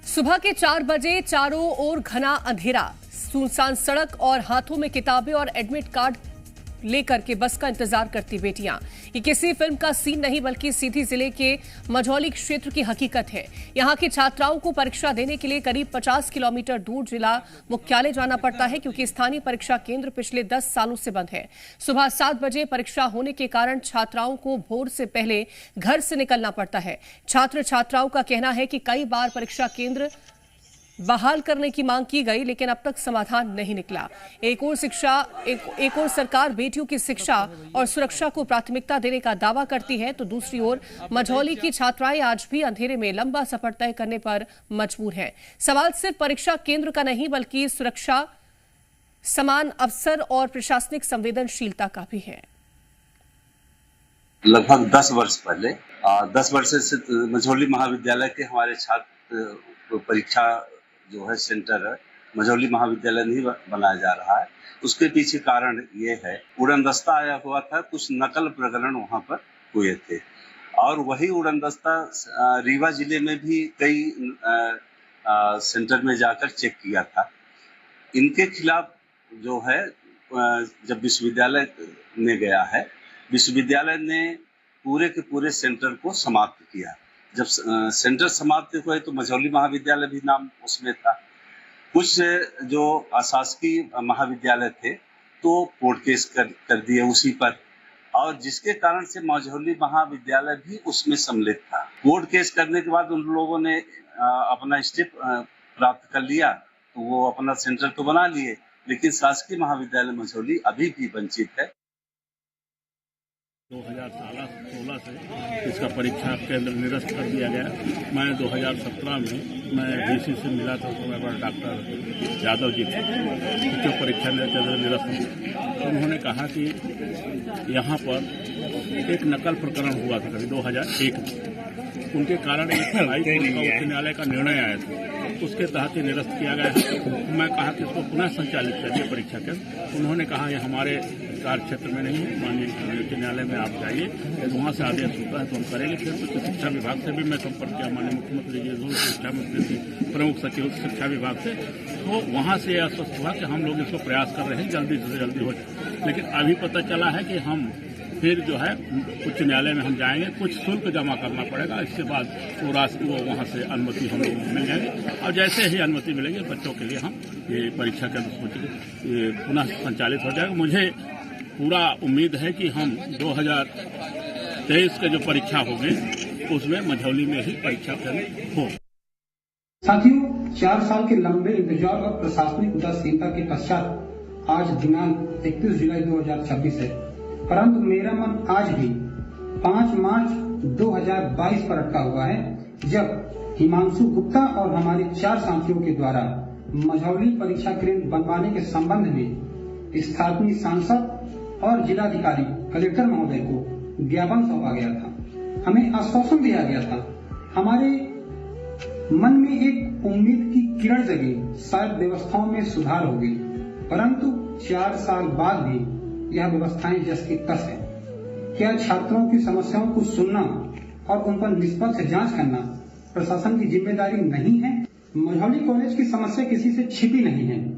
सुबह के 4 बजे चारों ओर घना अंधेरा, सुनसान सड़क और हाथों में किताबें और एडमिट कार्ड लेकर के बस का इंतजार करती बेटियां। ये किसी फिल्म का सीन नहीं बल्कि सीधी जिले के मझौली क्षेत्र की हकीकत है। यहां की छात्राओं को परीक्षा देने के लिए करीब 50 किलोमीटर दूर जिला मुख्यालय जाना पड़ता है, क्योंकि स्थानीय परीक्षा केंद्र पिछले 10 सालों से बंद है। सुबह 7 बजे परीक्षा होने के कारण छात्राओं को भोर से पहले घर से निकलना पड़ता है। छात्र छात्राओं का कहना है कि कई बार परीक्षा केंद्र बहाल करने की मांग की गई, लेकिन अब तक समाधान नहीं निकला। एक ओर सरकार बेटियों की शिक्षा और सुरक्षा को प्राथमिकता देने का दावा करती है, तो दूसरी ओर मझौली की छात्राएं आज भी अंधेरे में लंबा सफर तय करने पर मजबूर हैं। सवाल सिर्फ परीक्षा केंद्र का नहीं बल्कि सुरक्षा, समान अवसर और प्रशासनिक संवेदनशीलता का भी है। लगभग 10 वर्ष पहले 10 वर्ष से मझौली महाविद्यालय के हमारे छात्र परीक्षा जो है सेंटर है मझौली महाविद्यालय नहीं बनाया जा रहा है। उसके पीछे कारण ये है, उड़नदस्ता आया हुआ था, कुछ नकल प्रकरण वहां पर हुए थे और वही उड़नदस्ता रीवा जिले में भी कई सेंटर में जाकर चेक किया था। इनके खिलाफ जो है जब विश्वविद्यालय में गया है, विश्वविद्यालय ने पूरे के पूरे सेंटर को समाप्त किया। जब सेंटर समाप्त हुए तो मझौली महाविद्यालय भी नाम उसमें था। कुछ जो अशासकीय महाविद्यालय थे तो कोर्ट केस कर दिए उसी पर, और जिसके कारण से मझौली महाविद्यालय भी उसमें सम्मिलित था। कोर्ट केस करने के बाद उन लोगों ने अपना स्टे प्राप्त कर लिया, तो वो अपना सेंटर तो बना लिए, लेकिन शासकीय महाविद्यालय मझौली अभी भी वंचित है। 2016 से इसका परीक्षा केंद्र निरस्त कर दिया गया। मैं 2017 में मैं डीसी से मिला था, उस समय पर डॉक्टर यादव जी थे, जो परीक्षा केंद्र निरस्त हुआ। तो उन्होंने कहा कि यहाँ पर एक नकल प्रकरण हुआ था कभी 2001 में, उनके कारण एक उच्च न्यायालय का निर्णय आया था, उसके तहत ही निरस्त किया गया। मैं कहा कि इसको पुनः संचालित करिए परीक्षा केंद्र। उन्होंने कहा ये हमारे कार्य क्षेत्र में नहीं है, माननीय उच्च न्यायालय में आप जाइए, यदि वहाँ से आदेश होता है तो हम करेंगे। फिर उच्च शिक्षा विभाग से भी मैं संपर्क किया, माननीय मुख्यमंत्री जी, शिक्षा मंत्री, प्रमुख सचिव शिक्षा विभाग से, तो वहाँ से यह आश्वस्त हुआ कि हम लोग इसको प्रयास कर रहे हैं, जल्दी से जल्दी हो जाए। लेकिन अभी पता चला है कि हम फिर जो है उच्च न्यायालय में हम जाएंगे, कुछ शुल्क जमा करना पड़ेगा, इसके बाद वो राशि वो वहाँ से अनुमति हम लोग मिल जाएगी, और जैसे ही अनुमति मिलेगी बच्चों के लिए हम ये परीक्षा केंद्र पुनः संचालित हो जाएगा। मुझे पूरा उम्मीद है कि हम 2023 के जो परीक्षा होंगे उसमें मझौली में ही परीक्षा केंद्र हो। साथियों, 4 साल के लंबे इंतजार और प्रशासनिक उदासीनता के पश्चात आज दिनांक 31 जुलाई 2026 है, परंतु मेरा मन आज भी 5 मार्च 2022 पर अटका हुआ है, जब हिमांशु गुप्ता और हमारे 4 साथियों के द्वारा मझौली परीक्षा केंद्र बनवाने के संबंध में स्थानीय सांसद और जिलाधिकारी कलेक्टर महोदय को ज्ञापन सौंपा गया था। हमें आश्वासन दिया गया था, हमारे मन में एक उम्मीद की किरण जगी, शायद व्यवस्थाओं में सुधार होगी, परंतु 4 साल बाद भी यह व्यवस्थाएं जस की तस है। क्या छात्रों की समस्याओं को सुनना और उन पर निष्पक्ष जांच करना प्रशासन की जिम्मेदारी नहीं है? मझौली कॉलेज की समस्या किसी से छिपी नहीं है।